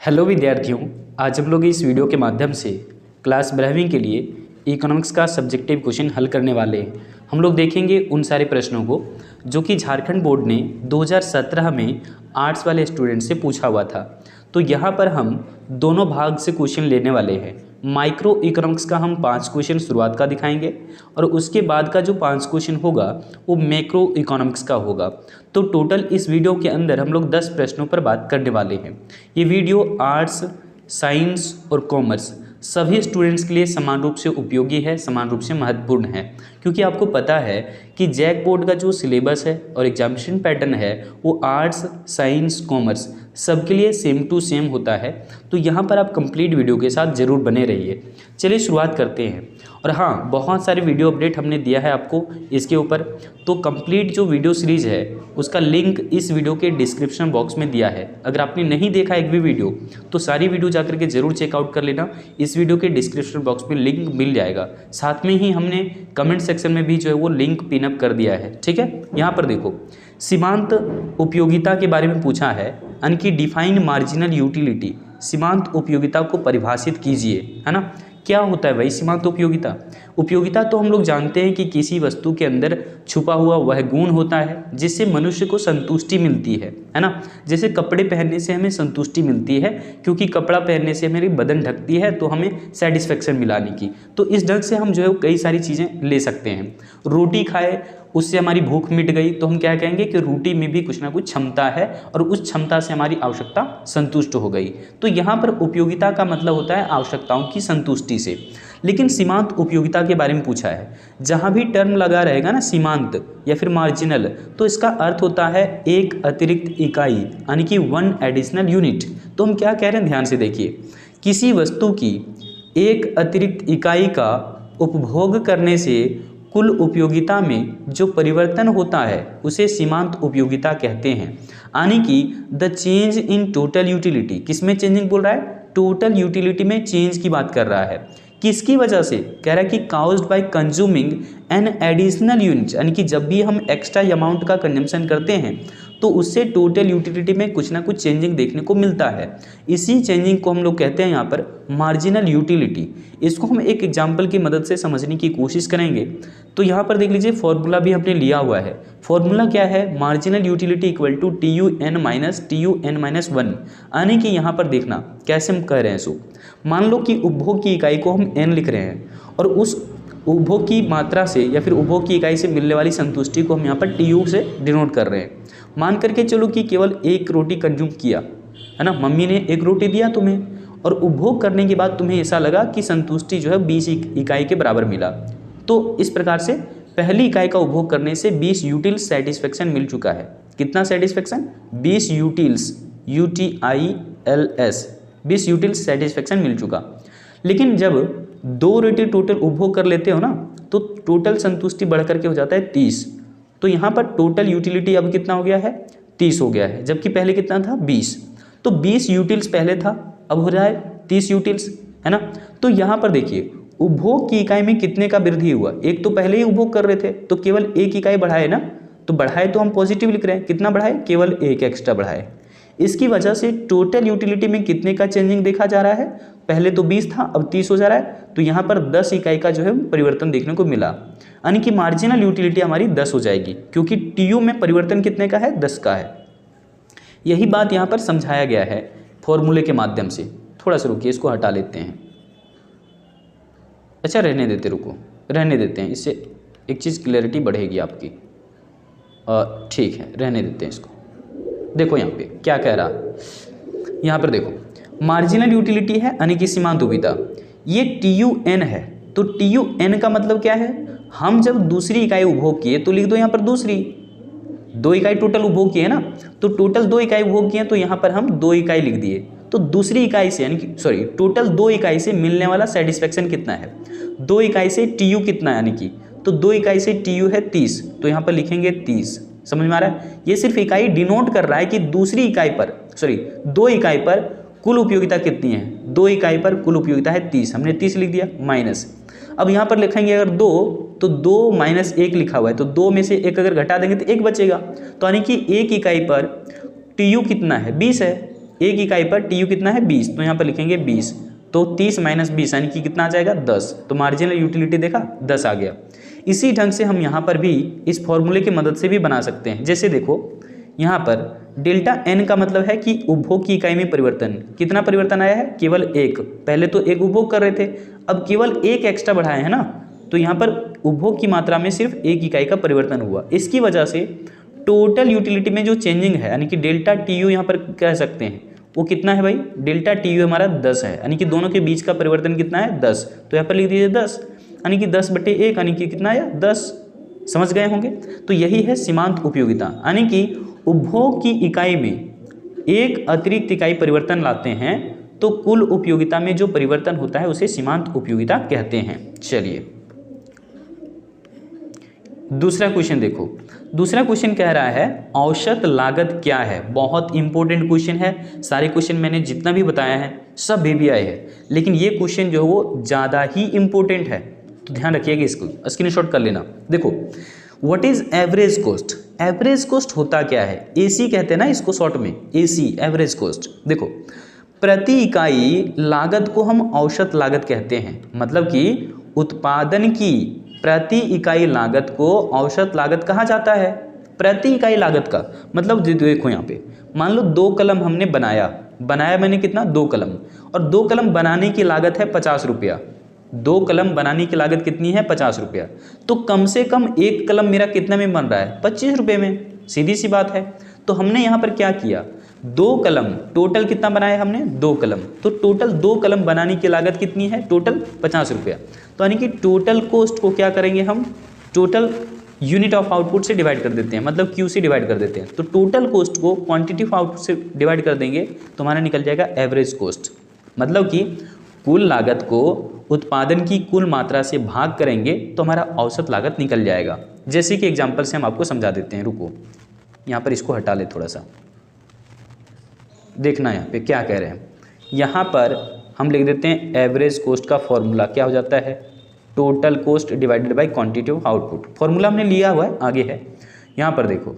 Hello विद्यार्थियों, आज हम लोग इस वीडियो के माध्यम से क्लास 12वीं के लिए इकोनॉमिक्स का सब्जेक्टिव क्वेश्चन हल करने वाले हैं। हम लोग देखेंगे उन सारे प्रश्नों को जो कि झारखंड बोर्ड ने 2017 में आर्ट्स वाले स्टूडेंट से पूछा हुआ था। तो यहाँ पर हम दोनों भाग से क्वेश्चन लेने वाले हैं। माइक्रो इकोनॉमिक्स का हम 5 क्वेश्चन शुरुआत का दिखाएंगे और उसके बाद का जो 5 क्वेश्चन होगा वो मैक्रो इकोनॉमिक्स का होगा। तो टोटल इस वीडियो के अंदर हम लोग 10 प्रश्नों पर बात करने वाले हैं। ये वीडियो आर्ट्स, साइंस और कॉमर्स सभी स्टूडेंट्स के लिए समान रूप से उपयोगी है, समान रूप से महत्वपूर्ण है, क्योंकि आपको पता है कि जैक बोर्ड का जो सिलेबस है और एग्जामिनेशन पैटर्न है वो आर्ट्स, साइंस, कॉमर्स सबके लिए सेम टू सेम होता है। तो यहाँ पर आप कंप्लीट वीडियो के साथ ज़रूर बने रहिए। चलिए शुरुआत करते हैं। और हाँ, बहुत सारे वीडियो अपडेट हमने दिया है आपको इसके ऊपर, तो कंप्लीट जो वीडियो सीरीज़ है उसका लिंक इस वीडियो के डिस्क्रिप्शन बॉक्स में दिया है। अगर आपने नहीं देखा एक भी वीडियो तो सारी वीडियो जाकर के ज़रूर चेकआउट कर लेना। इस वीडियो के डिस्क्रिप्शन बॉक्स में लिंक मिल जाएगा। साथ में ही हमने कमेंट सेक्शन में भी जो है वो लिंक पिनअप कर दिया है। ठीक है, यहाँ पर देखो, सीमांत उपयोगिता के बारे में पूछा है, यानी कि डिफाइन मार्जिनल यूटिलिटी। सीमांत उपयोगिता को परिभाषित कीजिए, है ना। क्या होता है भाई सीमांत उपयोगिता? उपयोगिता तो हम लोग जानते हैं कि किसी वस्तु के अंदर छुपा हुआ वह गुण होता है जिससे मनुष्य को संतुष्टि मिलती है ना। जैसे कपड़े पहनने से हमें संतुष्टि मिलती है, क्योंकि कपड़ा पहनने से हमारी बदन ढकती है तो हमें सेटिस्फेक्शन मिलाने की। तो इस ढंग से हम जो है कई सारी चीज़ें ले सकते हैं। रोटी खाए उससे हमारी भूख मिट गई तो हम क्या कहेंगे कि रोटी में भी कुछ ना कुछ क्षमता है और उस क्षमता से हमारी आवश्यकता संतुष्ट हो गई। तो यहाँ पर उपयोगिता का मतलब होता है आवश्यकताओं की संतुष्टि से। लेकिन सीमांत उपयोगिता के बारे में पूछा है, जहाँ भी टर्म लगा रहेगा ना सीमांत या फिर मार्जिनल, तो इसका अर्थ होता है एक अतिरिक्त इकाई, यानी कि 1 एडिशनल यूनिट। तो हम क्या कह रहे हैं, ध्यान से देखिए, किसी वस्तु की एक अतिरिक्त इकाई का उपभोग करने से कुल उपयोगिता में जो परिवर्तन होता है उसे सीमांत उपयोगिता कहते हैं। यानी कि the change in total utility, किस में चेंजिंग बोल रहा है? टोटल यूटिलिटी में चेंज की बात कर रहा है। किसकी वजह से? कह रहा है कि caused bye consuming an additional unit, यानी कि जब भी हम एक्स्ट्रा अमाउंट का कंजम्पशन करते हैं तो उससे टोटल यूटिलिटी में कुछ ना कुछ चेंजिंग देखने को मिलता है। इसी चेंजिंग को हम लोग कहते हैं यहाँ पर मार्जिनल यूटिलिटी। इसको हम एक एग्जांपल की मदद से समझने की कोशिश करेंगे। तो यहाँ पर देख लीजिए, फॉर्मूला भी हमने लिया हुआ है। फॉर्मूला क्या है? Marginal utility equal to TUN-1, यानी कि यहाँ पर देखना कैसे हम कह रहे हैं। सो मान लो कि उपभोग की इकाई को हम n लिख रहे हैं और उस उपभोग की मात्रा से या फिर उपभोग की इकाई से मिलने वाली संतुष्टि को हम यहाँ पर TU से डिनोट कर रहे हैं। मान करके चलो कि केवल एक रोटी कंज्यूम किया, है ना, मम्मी ने एक रोटी दिया तुम्हें और उपभोग करने के बाद तुम्हें ऐसा लगा कि संतुष्टि जो है 20 इकाई के बराबर मिला। तो इस प्रकार से पहली इकाई का उपभोग करने से 20 यूटिल्स सेटिस्फेक्शन मिल चुका है। कितना satisfaction? 20 utils, UTILS, 20 utils satisfaction मिल चुका। लेकिन जब 2 रोटी टोटल उपभोग कर लेते हो ना, तो टोटल संतुष्टि बढ़ करके हो जाता है 30। तो यहाँ पर टोटल यूटिलिटी अब कितना हो गया है? 30 हो गया है, जबकि पहले कितना था? 20। तो 20 यूटिल्स पहले था, अब हो रहा है 30 यूटिल्स, है ना। तो यहाँ पर देखिए, उपभोग की इकाई में कितने का वृद्धि हुआ? एक तो पहले ही उपभोग कर रहे थे तो केवल एक इकाई बढ़ाए ना, तो बढ़ाए तो हम पॉजिटिव लिख रहे हैं। कितना बढ़ाए? केवल एक एक्स्ट्रा बढ़ाए। इसकी वजह से टोटल यूटिलिटी में कितने का चेंजिंग देखा जा रहा है? पहले तो 20 था, अब 30 हो जा रहा है। तो यहाँ पर 10 इकाई का जो है परिवर्तन देखने को मिला, यानी कि मार्जिनल यूटिलिटी हमारी 10 हो जाएगी, क्योंकि TU में परिवर्तन कितने का है? 10 का है। यही बात यहाँ पर समझाया गया है फॉर्मूले के माध्यम से। थोड़ा सा रुकिए, इसको हटा लेते हैं। अच्छा रहने देते, रुको रहने देते हैं, इससे एक चीज़ क्लैरिटी बढ़ेगी आपकी। ठीक है, रहने देते हैं इसको। देखो यहाँ पे क्या कह रहा, यहाँ पर देखो, मार्जिनल यूटिलिटी है यानी कि सीमांत उपयोगिता, ये TUN है। तो TUN का मतलब क्या है? हम जब दूसरी इकाई उपभोग किए तो लिख दो यहाँ पर दूसरी, 2 इकाई टोटल उपभोग किए ना, तो टोटल 2 इकाई उपभोग किए तो यहाँ पर हम 2 इकाई लिख दिए। तो दूसरी इकाई से यानी कि सॉरी, टोटल 2 इकाई से मिलने वाला सेटिस्फेक्शन कितना है? 2 इकाई से TU कितना है, यानी कि तो 2 इकाई से TU है 30, तो यहाँ पर लिखेंगे 30। समझ में आ रहा है? ये सिर्फ इकाई डिनोट कर रहा है कि दूसरी इकाई पर, सॉरी 2 इकाई पर कुल उपयोगिता कितनी है। 2 इकाई पर कुल उपयोगिता है 30, हमने 30 लिख दिया माइनस। अब यहाँ पर लिखेंगे अगर 2, तो 2 माइनस 1 लिखा हुआ है, तो 2 में से 1 अगर घटा देंगे तो 1 बचेगा। तो यानी कि 1 इकाई पर TU कितना है? 20 है। एक इकाई पर टीयू कितना है 20, तो यहाँ पर लिखेंगे 20, तो 30 - 20 यानी कि कितना आ जाएगा 10, तो मार्जिनल यूटिलिटी देखा 10 आ गया। इसी ढंग से हम यहाँ पर भी इस फॉर्मूले की मदद से भी बना सकते हैं। जैसे देखो यहाँ पर डेल्टा एन का मतलब है कि उपभोग की इकाई में परिवर्तन, कितना परिवर्तन आया है, केवल एक। पहले तो एक उपभोग कर रहे थे, अब केवल एक एक्स्ट्रा बढ़ाए हैं ना, तो यहाँ पर उपभोग की मात्रा में सिर्फ एक इकाई का परिवर्तन हुआ। इसकी वजह से टोटल यूटिलिटी में जो चेंजिंग है यानी कि डेल्टा टी यू यहाँ पर कह सकते हैं वो कितना है भाई, डेल्टा टी यू हमारा 10 है, यानी कि दोनों के बीच का परिवर्तन कितना है 10, तो यहाँ पर लिख दीजिए 10, यानी कि 10/1 यानी कि कितना आया 10। समझ गए होंगे। तो यही है सीमांत उपयोगिता, यानी कि उपभोग की इकाई में एक अतिरिक्त इकाई परिवर्तन लाते हैं तो कुल उपयोगिता में जो परिवर्तन होता है उसे सीमांत उपयोगिता कहते हैं। चलिए दूसरा क्वेश्चन देखो। दूसरा क्वेश्चन कह रहा है औसत लागत क्या है। बहुत इंपॉर्टेंट क्वेश्चन है। सारे क्वेश्चन मैंने जितना भी बताया है सब VBI है, लेकिन ये क्वेश्चन जो है वो ज़्यादा ही इंपॉर्टेंट है, तो ध्यान रखिएगा, इसको स्क्रीनशॉट कर लेना। देखो what is average cost. Average cost होता क्या है, AC कहते हैं ना इसको शॉर्ट में, AC एवरेज कॉस्ट। देखो प्रति इकाई लागत को हम औसत लागत कहते हैं, मतलब कि उत्पादन की प्रति इकाई लागत को औसत लागत कहा जाता है। प्रति इकाई लागत का मतलब देखो यहाँ पे मान लो 2 कलम हमने बनाया मैंने कितना 2 कलम, और 2 कलम बनाने की लागत है 50 रुपया। 2 कलम बनाने की लागत कितनी है 50 रुपया, तो कम से कम एक कलम मेरा कितना में बन रहा है 25 रुपये में, सीधी सी बात है। तो हमने यहाँ पर क्या किया 2 कलम, टोटल कितना बनाया हमने 2 कलम, तो टोटल 2 कलम बनाने की लागत कितनी है टोटल 50 रुपया। तो यानी कि टोटल कॉस्ट को क्या करेंगे हम, टोटल यूनिट ऑफ आउटपुट से डिवाइड कर देते हैं, मतलब Q से डिवाइड कर देते हैं। तो टोटल कॉस्ट को क्वांटिटी ऑफ आउटपुट से डिवाइड कर देंगे तो हमारा निकल जाएगा एवरेज कॉस्ट, मतलब कि कुल लागत को उत्पादन की कुल मात्रा से भाग करेंगे तो हमारा औसत लागत निकल जाएगा। जैसे कि एग्जाम्पल से हम आपको समझा देते हैं, रुको यहाँ पर इसको हटा ले थोड़ा सा, देखना यहाँ पे क्या कह रहे हैं। यहाँ पर हम लिख देते हैं एवरेज कॉस्ट का फॉर्मूला क्या हो जाता है, total cost divided by quantity of output. Formula हमने लिया हुआ है, आगे है। यहाँ पर देखो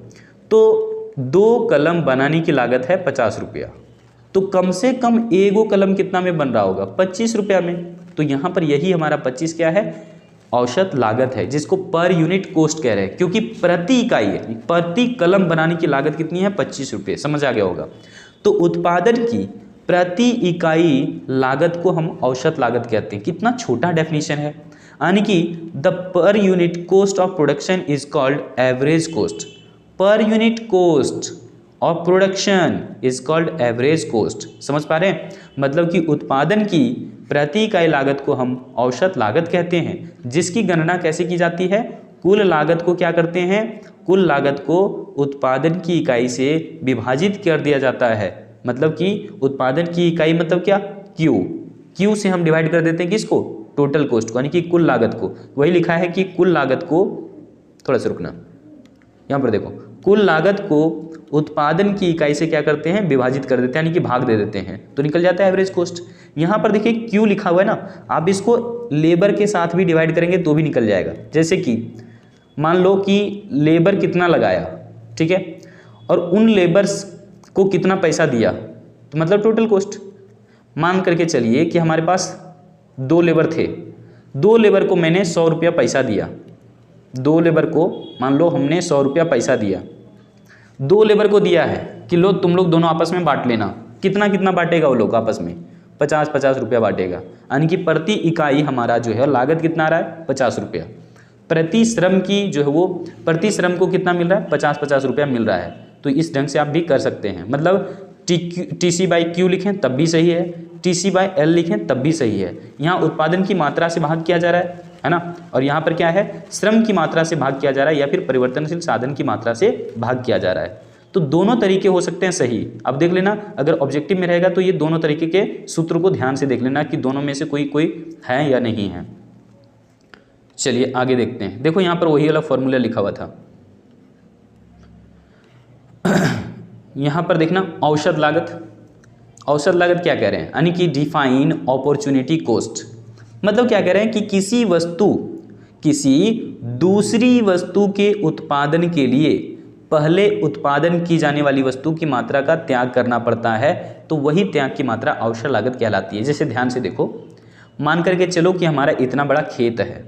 तो 2 कलम बनाने की लागत है 50 रुपया, तो कम से कम एगो कलम कितना में बन रहा होगा 25 रुपया में। तो यहाँ पर यही हमारा 25 क्या है औसत लागत है, जिसको पर यूनिट कॉस्ट कह रहे हैं, क्योंकि प्रति इकाई है, प्रति कलम बनाने की लागत कितनी है 25 रुपये। समझ आ गया होगा। तो उत्पादन की प्रति इकाई लागत को हम औसत लागत कहते हैं। कितना छोटा डेफिनेशन है, यानी कि the per unit cost of production is called average cost. Per unit cost of production is called average cost. समझ पा रहे हैं, मतलब कि उत्पादन की प्रति इकाई लागत को हम औसत लागत कहते हैं, जिसकी गणना कैसे की जाती है, कुल लागत को क्या करते हैं, कुल लागत को उत्पादन की इकाई से विभाजित कर दिया जाता है। मतलब कि उत्पादन की इकाई मतलब क्या, Q से हम डिवाइड कर देते हैं किसको, टोटल कॉस्ट को, यानी कि कुल लागत को। वही लिखा है कि कुल लागत को, थोड़ा सा रुकना, यहाँ पर देखो कुल लागत को उत्पादन की इकाई से क्या करते हैं विभाजित कर देते हैं, यानी कि भाग दे देते हैं, तो निकल जाता है एवरेज कॉस्ट। यहाँ पर देखिए Q लिखा हुआ है ना, आप इसको लेबर के साथ भी डिवाइड करेंगे तो भी निकल जाएगा। जैसे कि मान लो कि लेबर कितना लगाया, ठीक है, और उन लेबर्स को कितना पैसा दिया, तो मतलब टोटल कॉस्ट। मान करके चलिए कि हमारे पास 2 लेबर थे, 2 लेबर को मैंने 100 रुपया पैसा दिया, 2 लेबर को मान लो हमने 100 रुपया पैसा दिया, 2 लेबर को दिया है कि लो तुम लोग दोनों आपस में बांट लेना। कितना कितना बांटेगा वो लोग आपस में, 50-50 रुपया बांटेगा, यानी कि प्रति इकाई हमारा जो है लागत कितना आ रहा है 50 रुपया। प्रति श्रम की जो है वो प्रति श्रम को कितना मिल रहा है 50-50 रुपया मिल रहा है। तो इस ढंग से आप भी कर सकते हैं, मतलब TC/Q लिखें तब भी सही है, TC/L लिखें तब भी सही है। यहाँ उत्पादन की मात्रा से भाग किया जा रहा है ना, और यहाँ पर क्या है श्रम की मात्रा से भाग किया जा रहा है, या फिर परिवर्तनशील साधन की मात्रा से भाग किया जा रहा है। तो दोनों तरीके हो सकते हैं सही। अब देख लेना, अगर ऑब्जेक्टिव में रहेगा तो ये दोनों तरीके के सूत्र को ध्यान से देख लेना कि दोनों में से कोई है या नहीं है। चलिए आगे देखते हैं। देखो यहाँ पर वही वाला फॉर्मूला लिखा हुआ था, यहाँ पर देखना औसत लागत। औसत लागत क्या कह रहे हैं, यानी कि डिफाइन अपॉर्चुनिटी कॉस्ट। मतलब क्या कह रहे हैं कि किसी दूसरी वस्तु के उत्पादन के लिए पहले उत्पादन की जाने वाली वस्तु की मात्रा का त्याग करना पड़ता है, तो वही त्याग की मात्रा अवसर लागत कहलाती है। जैसे ध्यान से देखो, मान करके चलो कि हमारा इतना बड़ा खेत है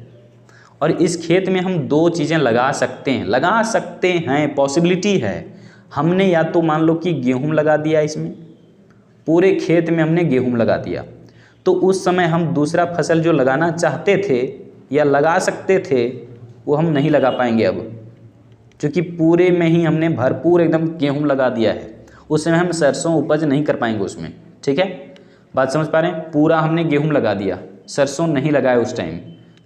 और इस खेत में हम 2 चीज़ें लगा सकते हैं, पॉसिबिलिटी है। हमने या तो मान लो कि गेहूं लगा दिया, इसमें पूरे खेत में हमने गेहूं लगा दिया, तो उस समय हम दूसरा फसल जो लगाना चाहते थे या लगा सकते थे वो हम नहीं लगा पाएंगे अब, क्योंकि पूरे में ही हमने भरपूर एकदम गेहूं लगा दिया है। उस समय हम सरसों उपज नहीं कर पाएंगे उसमें। ठीक है, बात समझ पा रहे हैं? पूरा हमने गेहूं लगा दिया, सरसों नहीं लगाया उस टाइम,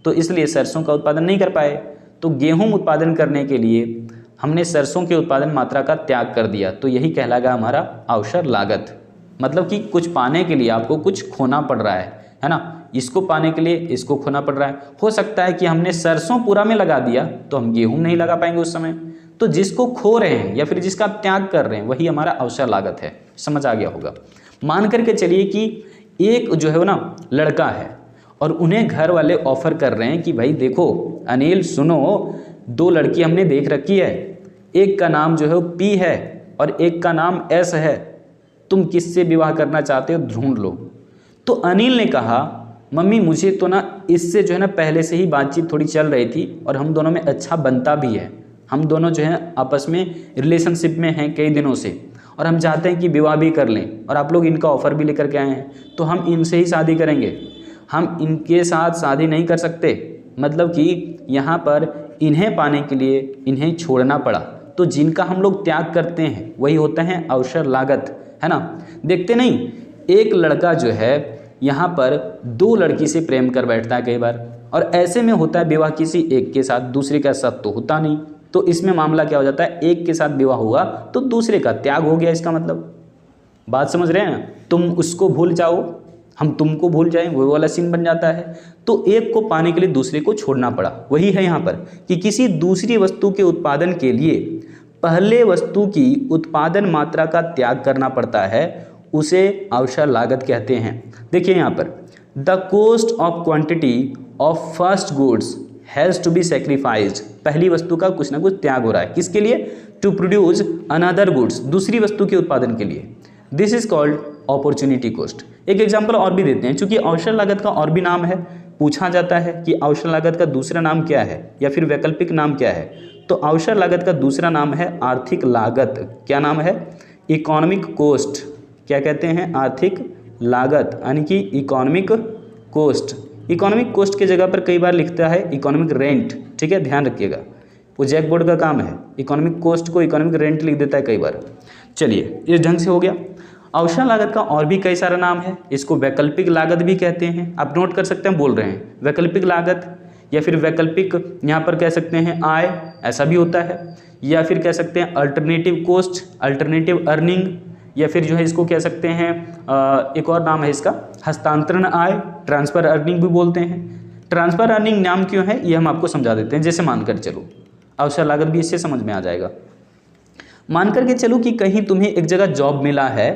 तो इसलिए सरसों का उत्पादन नहीं कर पाए। तो गेहूं उत्पादन करने के लिए हमने सरसों के उत्पादन मात्रा का त्याग कर दिया, तो यही कहलाएगा हमारा अवसर लागत। मतलब कि कुछ पाने के लिए आपको कुछ खोना पड़ रहा है ना, इसको पाने के लिए इसको खोना पड़ रहा है। हो सकता है कि हमने सरसों पूरा में लगा दिया तो हम गेहूं नहीं लगा पाएंगे उस समय। तो जिसको खो रहे हैं या फिर जिसका त्याग कर रहे हैं वही हमारा अवसर लागत है। समझ आ गया होगा। मान करके चलिए कि एक जो है ना लड़का है और उन्हें घर वाले ऑफर कर रहे हैं कि भाई देखो अनिल सुनो, 2 लड़की हमने देख रखी है, एक का नाम जो है पी है और एक का नाम एस है, तुम किससे विवाह करना चाहते हो ढूंढ लो। तो अनिल ने कहा मम्मी मुझे तो ना इससे जो है ना पहले से ही बातचीत थोड़ी चल रही थी और हम दोनों में अच्छा बनता भी है, हम दोनों जो है आपस में रिलेशनशिप में हैं कई दिनों से और हम चाहते हैं कि विवाह भी कर लें और आप लोग इनका ऑफ़र भी लेकर के आए हैं, तो हम इनसे ही शादी करेंगे, हम इनके साथ शादी नहीं कर सकते। मतलब कि यहाँ पर इन्हें पाने के लिए इन्हें छोड़ना पड़ा। तो जिनका हम लोग त्याग करते हैं वही होता है अवसर लागत, है ना। देखते नहीं, एक लड़का जो है यहाँ पर 2 लड़की से प्रेम कर बैठता है कई बार, और ऐसे में होता है विवाह किसी एक के साथ, दूसरे के साथ तो होता नहीं। तो इसमें मामला क्या हो जाता है, एक के साथ विवाह हुआ तो दूसरे का त्याग हो गया। इसका मतलब बात समझ रहे हैं? तुम उसको भूल जाओ, हम तुमको भूल जाएं, वो वाला सीन बन जाता है। तो एक को पाने के लिए दूसरे को छोड़ना पड़ा। वही है यहाँ पर कि किसी दूसरी वस्तु के उत्पादन के लिए पहले वस्तु की उत्पादन मात्रा का त्याग करना पड़ता है, उसे अवसर लागत कहते हैं। देखिए यहाँ पर the cost of quantity of first goods has to be sacrificed. पहली वस्तु का कुछ ना कुछ त्याग हो रहा है, किसके लिए? टू प्रोड्यूस अनदर गुड्स, दूसरी वस्तु के उत्पादन के लिए। This is called opportunity cost. एक एग्जाम्पल और भी देते हैं, चूंकि अवसर लागत का और भी नाम है, पूछा जाता है कि अवसर लागत का दूसरा नाम क्या है या फिर वैकल्पिक नाम क्या है। तो अवसर लागत का दूसरा नाम है आर्थिक लागत। क्या नाम है? Economic cost. क्या कहते हैं? आर्थिक लागत, यानी कि इकोनॉमिक कोस्ट। इकोनॉमिक कोस्ट के जगह पर कई बार लिखता है इकोनॉमिक रेंट। ठीक है, ध्यान रखिएगा, वो जैक बोर्ड का काम है, इकोनॉमिक कोस्ट को इकोनॉमिक रेंट लिख देता है कई बार। चलिए, इस ढंग से हो गया। अवसर लागत का और भी कई सारा नाम है, इसको वैकल्पिक लागत भी कहते हैं। आप नोट कर सकते हैं, बोल रहे हैं वैकल्पिक लागत, या फिर वैकल्पिक यहाँ पर कह सकते हैं आय, ऐसा भी होता है, या फिर कह सकते हैं अल्टरनेटिव कोस्ट, अल्टरनेटिव अर्निंग, या फिर जो है इसको कह सकते हैं एक और नाम है इसका हस्तांतरण आय, ट्रांसफर अर्निंग भी बोलते हैं। ट्रांसफर अर्निंग नाम क्यों है ये हम आपको समझा देते हैं। जैसे मानकर चलो, अवसर लागत भी इससे समझ में आ जाएगा। मान करके चलो कि कहीं तुम्हें एक जगह जॉब मिला है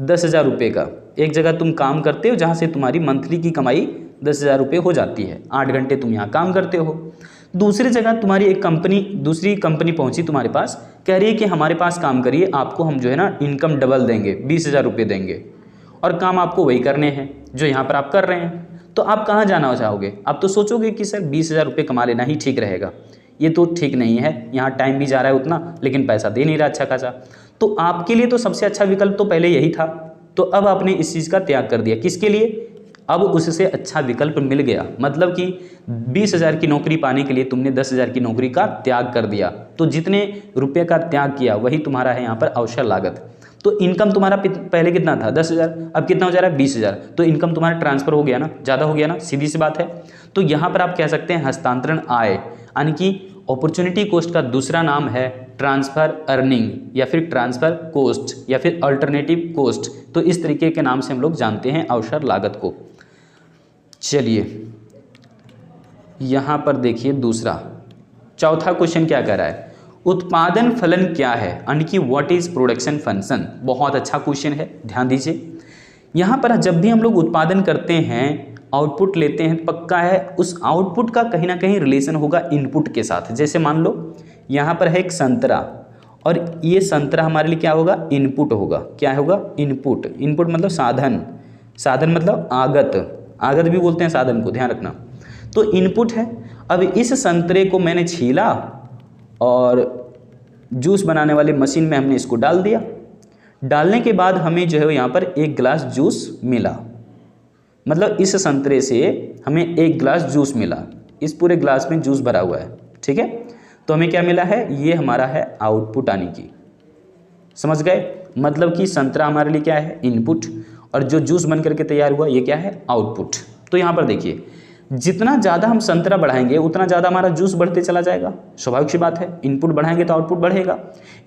10,000 रुपये का, एक जगह तुम काम करते हो जहाँ से तुम्हारी मंथली की कमाई 10,000 रुपये हो जाती है, 8 घंटे तुम यहाँ काम करते हो। दूसरी जगह तुम्हारी एक कंपनी, दूसरी कंपनी पहुंची तुम्हारे पास, कह रही है कि हमारे पास काम करिए, आपको हम जो है ना इनकम डबल देंगे, 20,000 रुपये देंगे, और काम आपको वही करने हैं जो यहाँ पर आप कर रहे हैं। तो आप कहाँ जाना चाहोगे? आप तो सोचोगे कि सर 20,000 रुपये कमा लेना ही ठीक रहेगा, ये तो ठीक नहीं है, यहाँ टाइम भी जा रहा है उतना, लेकिन पैसा दे नहीं रहा अच्छा खासा। तो आपके लिए तो सबसे अच्छा विकल्प तो पहले यही था, तो अब आपने इस चीज़ का त्याग कर दिया। किसके लिए? अब उससे अच्छा विकल्प मिल गया। मतलब कि 20,000 की नौकरी पाने के लिए तुमने 10,000 की नौकरी का त्याग कर दिया। तो जितने रुपये का त्याग किया वही तुम्हारा है यहाँ पर अवसर लागत। तो इनकम तुम्हारा पहले कितना था? 10,000, अब कितना हो जा रहा है? 20,000। तो इनकम तुम्हारा ट्रांसफर हो गया ना, ज़्यादा हो गया ना, सीधी सी बात है। तो यहाँ पर आप कह सकते हैं हस्तांतरण आय, यानी कि अपॉर्चुनिटी कोस्ट का दूसरा नाम है ट्रांसफर अर्निंग, या फिर ट्रांसफर कोस्ट, या फिर अल्टरनेटिव कोस्ट। तो इस तरीके के नाम से हम लोग जानते हैं अवसर लागत को। चलिए यहाँ पर देखिए दूसरा, चौथा क्वेश्चन क्या कह रहा है? उत्पादन फलन क्या है, यानी कि व्हाट इज प्रोडक्शन फंक्शन। बहुत अच्छा क्वेश्चन है, ध्यान दीजिए। यहाँ पर जब भी हम लोग उत्पादन करते हैं, आउटपुट लेते हैं, पक्का है उस आउटपुट का कहीं ना कहीं रिलेशन होगा इनपुट के साथ। जैसे मान लो यहाँ पर है एक संतरा और ये संतरा हमारे लिए क्या होगा, इनपुट होगा। क्या होगा, इनपुट। इनपुट मतलब साधन, साधन मतलब आगत, आगत भी बोलते हैं साधन को, ध्यान रखना। तो इनपुट है। अब इस संतरे को मैंने छीला और जूस बनाने वाली मशीन में हमने इसको डाल दिया। डालने के बाद हमें जो है यहाँ पर 1 गिलास जूस मिला, मतलब इस संतरे से हमें 1 गिलास जूस मिला। इस पूरे गिलास में जूस भरा हुआ है, ठीक है। तो हमें क्या मिला है, ये हमारा है आउटपुट आने की, समझ गए। मतलब कि संतरा हमारे लिए क्या है, इनपुट, और जो जूस बन करके तैयार हुआ ये क्या है, आउटपुट। तो यहाँ पर देखिए, जितना ज़्यादा हम संतरा बढ़ाएंगे उतना ज़्यादा हमारा जूस बढ़ते चला जाएगा, स्वाभाविक सी बात है। इनपुट बढ़ाएंगे तो आउटपुट बढ़ेगा,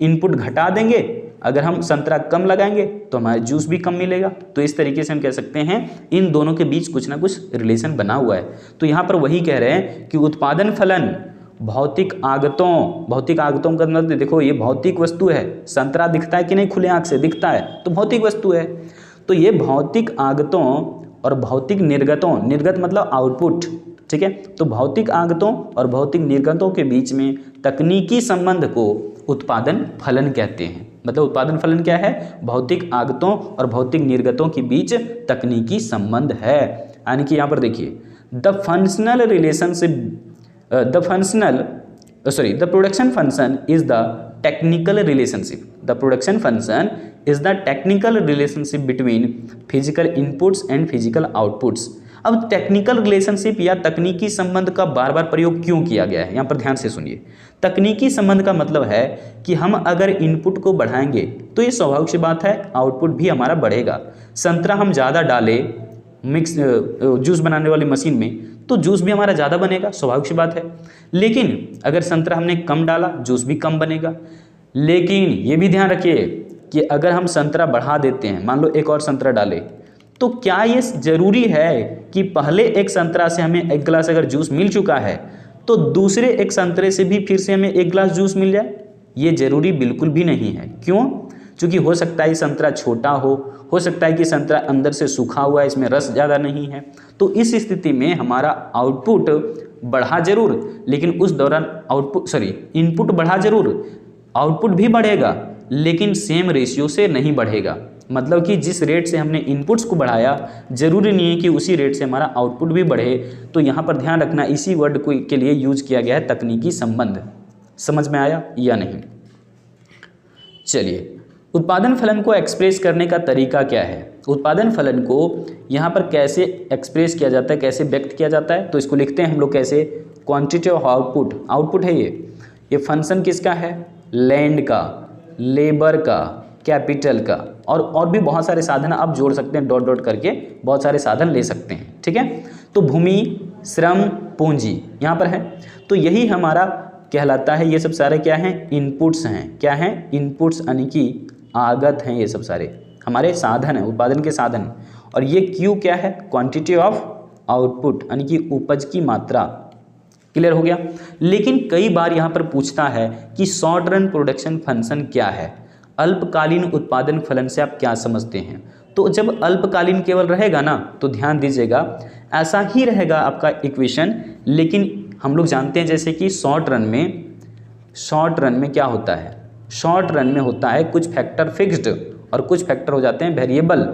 इनपुट घटा देंगे, अगर हम संतरा कम लगाएंगे तो हमारा जूस भी कम मिलेगा। तो इस तरीके से हम कह सकते हैं इन दोनों के बीच कुछ ना कुछ रिलेशन बना हुआ है। तो यहाँ पर वही कह रहे हैं कि उत्पादन फलन भौतिक आगतों, भौतिक आगतों का मतलब देखो ये भौतिक वस्तु है। संतरा दिखता है कि नहीं, खुले आँख से दिखता है, तो भौतिक वस्तु है। तो ये भौतिक आगतों और भौतिक निर्गतों, निर्गत मतलब आउटपुट, ठीक है। तो भौतिक आगतों और भौतिक निर्गतों के बीच में तकनीकी संबंध को उत्पादन फलन कहते हैं। मतलब उत्पादन फलन क्या है, भौतिक आगतों और भौतिक निर्गतों के बीच तकनीकी संबंध है। यानी कि यहाँ पर देखिए, the functional relationship, the production function is the technical relationship. The production function is the technical relationship between physical inputs and physical outputs. अब टेक्निकल रिलेशनशिप या तकनीकी संबंध का बार बार प्रयोग क्यों किया गया है, यहाँ पर ध्यान से सुनिए। तकनीकी संबंध का मतलब है कि हम अगर इनपुट को बढ़ाएंगे तो ये स्वाभाविक सी बात है आउटपुट भी हमारा बढ़ेगा। संतरा हम ज़्यादा डालें मिक्स जूस बनाने वाली मशीन में तो जूस भी हमारा ज़्यादा बनेगा, स्वाभाविक सी बात है। लेकिन अगर संतरा हमने कम डाला जूस भी कम बनेगा। लेकिन ये भी ध्यान रखिए कि अगर हम संतरा बढ़ा देते हैं, मान लो एक और संतरा डाले, तो क्या ये ज़रूरी है कि पहले एक संतरा से हमें 1 गिलास अगर जूस मिल चुका है तो दूसरे एक संतरे से भी फिर से हमें 1 गिलास जूस मिल जाए? ये ज़रूरी बिल्कुल भी नहीं है। क्यों? क्योंकि हो सकता है संतरा छोटा हो सकता है कि संतरा अंदर से सूखा हुआ है, इसमें रस ज़्यादा नहीं है। तो इस स्थिति में हमारा आउटपुट बढ़ा जरूर, लेकिन उस दौरान इनपुट बढ़ा जरूर, आउटपुट भी बढ़ेगा, लेकिन सेम रेशियो से नहीं बढ़ेगा। मतलब कि जिस रेट से हमने इनपुट्स को बढ़ाया जरूरी नहीं है कि उसी रेट से हमारा आउटपुट भी बढ़े। तो यहाँ पर ध्यान रखना, इसी वर्ड के लिए यूज किया गया है तकनीकी संबंध। समझ में आया या नहीं? चलिए, उत्पादन फलन को एक्सप्रेस करने का तरीका क्या है? उत्पादन फलन को यहाँ पर कैसे एक्सप्रेस किया जाता है, कैसे व्यक्त किया जाता है? तो इसको लिखते हैं हम लोग कैसे, क्वांटिटी ऑफ आउटपुट। आउटपुट है ये फंक्शन किसका है? लैंड का, लेबर का, कैपिटल का, और भी बहुत सारे साधन आप जोड़ सकते हैं, डॉट डॉट करके बहुत सारे साधन ले सकते हैं, ठीक है। तो भूमि, श्रम, पूंजी यहाँ पर है। तो यही हमारा कहलाता है, ये सब सारे क्या हैं? इनपुट्स हैं। क्या हैं? इनपुट्स, यानी कि आगत हैं। ये सब सारे हमारे साधन हैं, उत्पादन के साधन। और ये क्यू क्या है? क्वांटिटी ऑफ आउटपुट, यानी कि उपज की मात्रा। क्लियर हो गया? लेकिन कई बार यहाँ पर पूछता है कि शॉर्ट रन प्रोडक्शन फंक्शन क्या है? अल्पकालीन उत्पादन फलन से आप क्या समझते हैं? तो जब अल्पकालीन केवल रहेगा ना, तो ध्यान दीजिएगा ऐसा ही रहेगा आपका इक्वेशन। लेकिन हम लोग जानते हैं जैसे कि शॉर्ट रन में क्या होता है? शॉर्ट रन में होता है कुछ फैक्टर फिक्स्ड और कुछ फैक्टर हो जाते हैं वेरिएबल।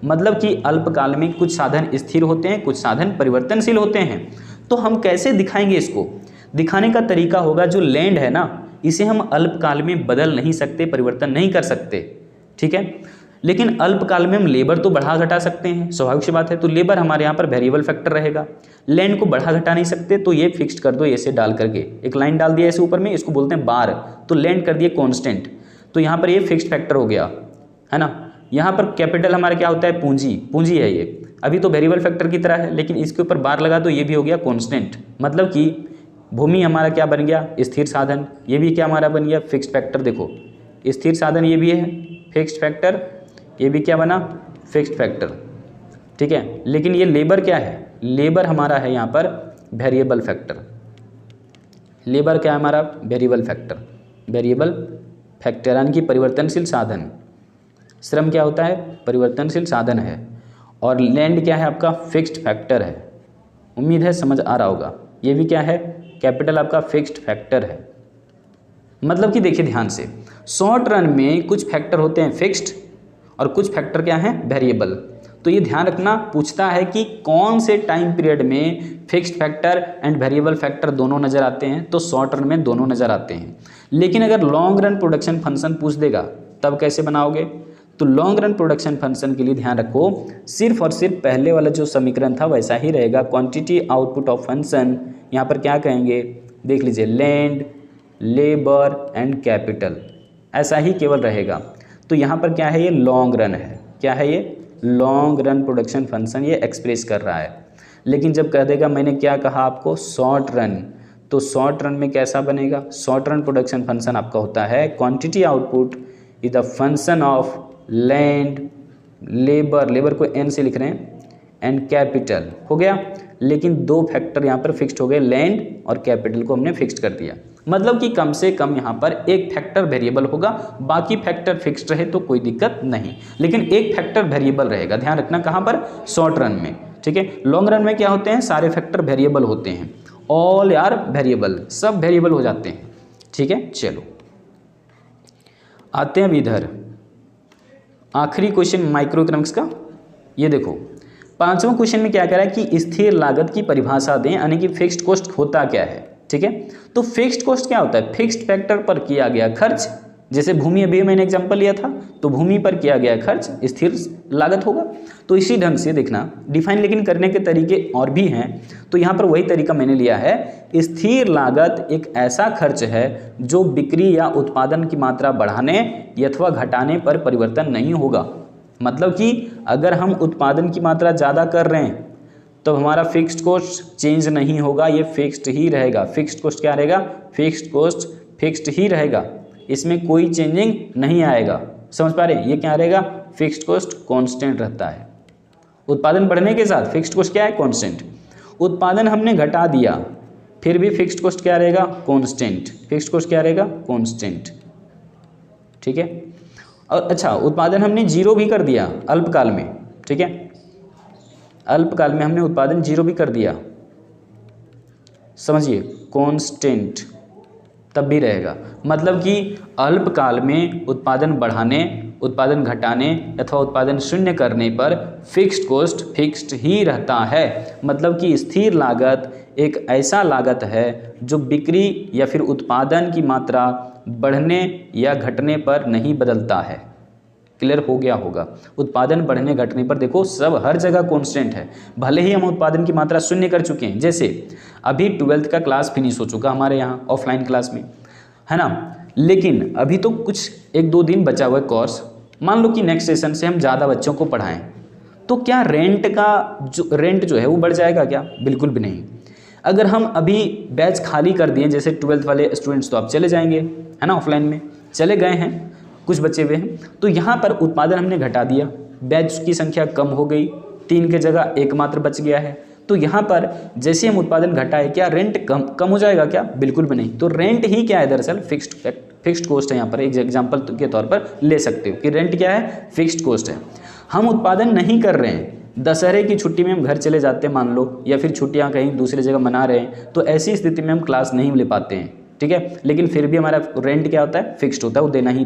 मतलब कि अल्पकाल में कुछ साधन स्थिर होते हैं, कुछ साधन परिवर्तनशील होते हैं। तो हम कैसे दिखाएंगे इसको? दिखाने का तरीका होगा, जो लैंड है ना, इसे हम अल्पकाल में बदल नहीं सकते, परिवर्तन नहीं कर सकते, ठीक है। लेकिन अल्पकाल में हम लेबर तो बढ़ा घटा सकते हैं, स्वाभाविक सी बात है। तो लेबर हमारे यहाँ पर वेरिएबल फैक्टर रहेगा। लैंड को बढ़ा घटा नहीं सकते, तो ये फिक्स्ड कर दो, ऐसे डाल करके एक लाइन डाल दिया ऐसे ऊपर में, इसको बोलते हैं बार। तो लैंड कर दिए कांस्टेंट, तो यहाँ पर ये फिक्स्ड फैक्टर हो गया, है ना। यहाँ पर कैपिटल हमारा क्या होता है? पूंजी है ये। अभी तो वेरिएबल फैक्टर की तरह है, लेकिन इसके ऊपर बार लगा तो ये भी हो गया कांस्टेंट। मतलब कि भूमि हमारा क्या बन गया? स्थिर साधन। ये भी क्या हमारा बन गया? Fixed factor. देखो स्थिर साधन ये भी है, फिक्स्ड फैक्टर, ये भी क्या बना? फिक्स्ड फैक्टर, ठीक है। लेकिन ये लेबर क्या है? लेबर हमारा है यहाँ पर वेरिएबल फैक्टर। लेबर क्या है हमारा? वेरिएबल फैक्टर, यानी कि परिवर्तनशील साधन। श्रम क्या होता है? परिवर्तनशील साधन है। और लैंड क्या है आपका? फिक्स्ड फैक्टर है। उम्मीद है समझ आ रहा होगा। ये भी क्या है? कैपिटल आपका फिक्स्ड फैक्टर है। मतलब कि देखिए ध्यान से, शॉर्ट रन में कुछ फैक्टर होते हैं फिक्स्ड और कुछ फैक्टर क्या हैं, वेरिएबल। तो ये ध्यान रखना, पूछता है कि कौन से टाइम पीरियड में fixed factor and variable factor दोनों नज़र आते हैं, तो शॉर्ट रन में दोनों नज़र आते हैं। लेकिन अगर लॉन्ग रन प्रोडक्शन फंक्शन पूछ देगा तब कैसे बनाओगे, तो लॉन्ग रन प्रोडक्शन फंक्शन के लिए ध्यान रखो, सिर्फ और सिर्फ पहले वाला जो समीकरण था वैसा ही रहेगा। क्वांटिटी आउटपुट ऑफ फंक्शन, यहाँ पर क्या कहेंगे, देख लीजिए, लैंड, लेबर एंड कैपिटल, ऐसा ही केवल रहेगा। तो यहाँ पर क्या है, ये लॉन्ग रन है, क्या है ये, लॉन्ग रन प्रोडक्शन फंक्शन ये एक्सप्रेस कर रहा है। लेकिन जब कह देगा, मैंने क्या कहा आपको, शॉर्ट रन, तो शॉर्ट रन में कैसा बनेगा, शॉर्ट रन प्रोडक्शन फंक्शन आपका होता है quantity output is the function of land, labour, labour को एन से लिख रहे हैं, एंड कैपिटल, हो गया। लेकिन दो फैक्टर यहाँ पर फिक्स्ड हो गए, लैंड और कैपिटल को हमने फिक्स्ड कर दिया। मतलब कि कम से कम यहाँ पर एक फैक्टर वेरिएबल होगा, बाकी फैक्टर फिक्स्ड रहे तो कोई दिक्कत नहीं, लेकिन एक फैक्टर वेरिएबल रहेगा। ध्यान रखना, कहाँ पर, शॉर्ट रन में, ठीक है। लॉन्ग रन में क्या होते हैं, सारे फैक्टर वेरिएबल होते हैं, ऑल यार वेरिएबल, सब वेरिएबल हो जाते हैं, ठीक है। चलो आते हैं अब इधर, आखिरी क्वेश्चन माइक्रो इकोनॉमिक्स का। ये देखो 5वां क्वेश्चन में क्या कह रहा है कि स्थिर लागत की परिभाषा दें, यानी कि फिक्स्ड कॉस्ट होता क्या है, ठीक है। तो फिक्स्ड कॉस्ट क्या होता है, फिक्स्ड फैक्टर पर किया गया खर्च, जैसे भूमि, अभी मैंने एग्जांपल लिया था, तो भूमि पर किया गया खर्च स्थिर लागत होगा। तो इसी ढंग से देखना, डिफाइन लेकिन करने के तरीके और भी हैं, तो यहाँ पर वही तरीका मैंने लिया है। स्थिर लागत एक ऐसा खर्च है जो बिक्री या उत्पादन की मात्रा बढ़ाने अथवा घटाने पर परिवर्तन नहीं होगा। मतलब कि अगर हम उत्पादन की मात्रा ज़्यादा कर रहे हैं तो हमारा फिक्स्ड कॉस्ट चेंज नहीं होगा, ये फिक्स्ड ही रहेगा। फिक्स्ड कॉस्ट क्या रहेगा, फिक्स्ड कॉस्ट फिक्स्ड ही रहेगा, इसमें कोई चेंजिंग नहीं आएगा। समझ पा रहे, ये क्या रहेगा, फिक्स्ड कॉस्ट कांस्टेंट रहता है। उत्पादन बढ़ने के साथ फिक्स्ड कॉस्ट क्या है, कांस्टेंट। उत्पादन हमने घटा दिया फिर भी फिक्स्ड कॉस्ट क्या रहेगा, कांस्टेंट। फिक्स्ड कॉस्ट क्या रहेगा, कांस्टेंट, ठीक है। और अच्छा, उत्पादन हमने जीरो भी कर दिया अल्पकाल में, ठीक है, अल्पकाल में हमने उत्पादन जीरो भी कर दिया, समझिए, कांस्टेंट तब भी रहेगा। मतलब कि अल्पकाल में उत्पादन बढ़ाने, उत्पादन घटाने अथवा उत्पादन शून्य करने पर फिक्स्ड कॉस्ट फिक्स्ड ही रहता है। मतलब कि स्थिर लागत एक ऐसा लागत है जो बिक्री या फिर उत्पादन की मात्रा बढ़ने या घटने पर नहीं बदलता है। क्लियर हो गया होगा। उत्पादन बढ़ने घटने पर देखो सब हर जगह कांस्टेंट है, भले ही हम उत्पादन की मात्रा शून्य कर चुके हैं। जैसे अभी 12th का क्लास फिनिश हो चुका हमारे यहाँ ऑफलाइन क्लास में, है ना, लेकिन अभी तो कुछ 1-2 दिन बचा हुआ है कोर्स। मान लो कि नेक्स्ट सेशन से हम ज़्यादा बच्चों को पढ़ाएं तो क्या रेंट जो है वो बढ़ जाएगा क्या, बिल्कुल भी नहीं। अगर हम अभी बैच खाली कर दिए, जैसे 12th वाले स्टूडेंट्स तो आप चले जाएंगे, है ना, ऑफलाइन में चले गए हैं, कुछ बचे हुए हैं, तो यहाँ पर उत्पादन हमने घटा दिया, बैच की संख्या कम हो गई, 3 के जगह 1 मात्र बच गया है। तो यहाँ पर जैसे हम उत्पादन घटाए, क्या रेंट कम हो जाएगा क्या, बिल्कुल भी नहीं। तो रेंट ही क्या है, दरअसल फिक्स्ड कॉस्ट है। यहाँ पर एक एग्जाम्पल के तौर पर ले सकते हो कि रेंट क्या है, फिक्स्ड कॉस्ट है। हम उत्पादन नहीं कर रहे हैं, दशहरे की छुट्टी में हम घर चले जाते हैं मान लो, या फिर छुट्टियाँ कहीं दूसरी जगह मना रहे हैं, तो ऐसी स्थिति में हम क्लास नहीं ले पाते हैं, ठीक है। लेकिन फिर भी हमारा रेंट क्या होता है, फिक्स्ड होता है, वो देना ही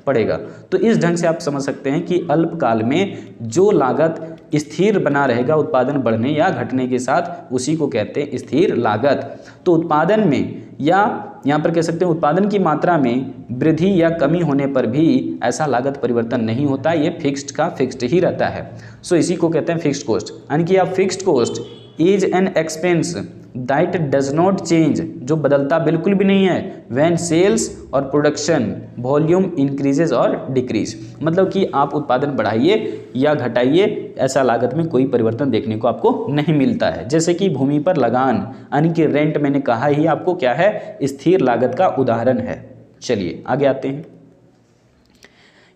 पड़ेगा। तो इस ढंग से आप समझ सकते हैं कि अल्पकाल में जो लागत स्थिर बना रहेगा उत्पादन बढ़ने या घटने के साथ, उसी को कहते हैं स्थिर लागत। तो उत्पादन में या यहाँ पर कह सकते हैं उत्पादन की मात्रा में वृद्धि या कमी होने पर भी ऐसा लागत परिवर्तन नहीं होता, ये फिक्स्ड का फिक्स्ड ही रहता है। सो इसी को कहते हैं फिक्स्ड कॉस्ट। यानी कि आप fixed cost is an expense that does not change, जो बदलता बिल्कुल भी नहीं है, व्हेन सेल्स और प्रोडक्शन वॉल्यूम इंक्रीजेज और डिक्रीज। मतलब कि आप उत्पादन बढ़ाइए या घटाइए, ऐसा लागत में कोई परिवर्तन देखने को आपको नहीं मिलता है। जैसे कि भूमि पर लगान, यानी कि रेंट, मैंने कहा ही आपको क्या है, स्थिर लागत का उदाहरण है। चलिए आगे आते हैं।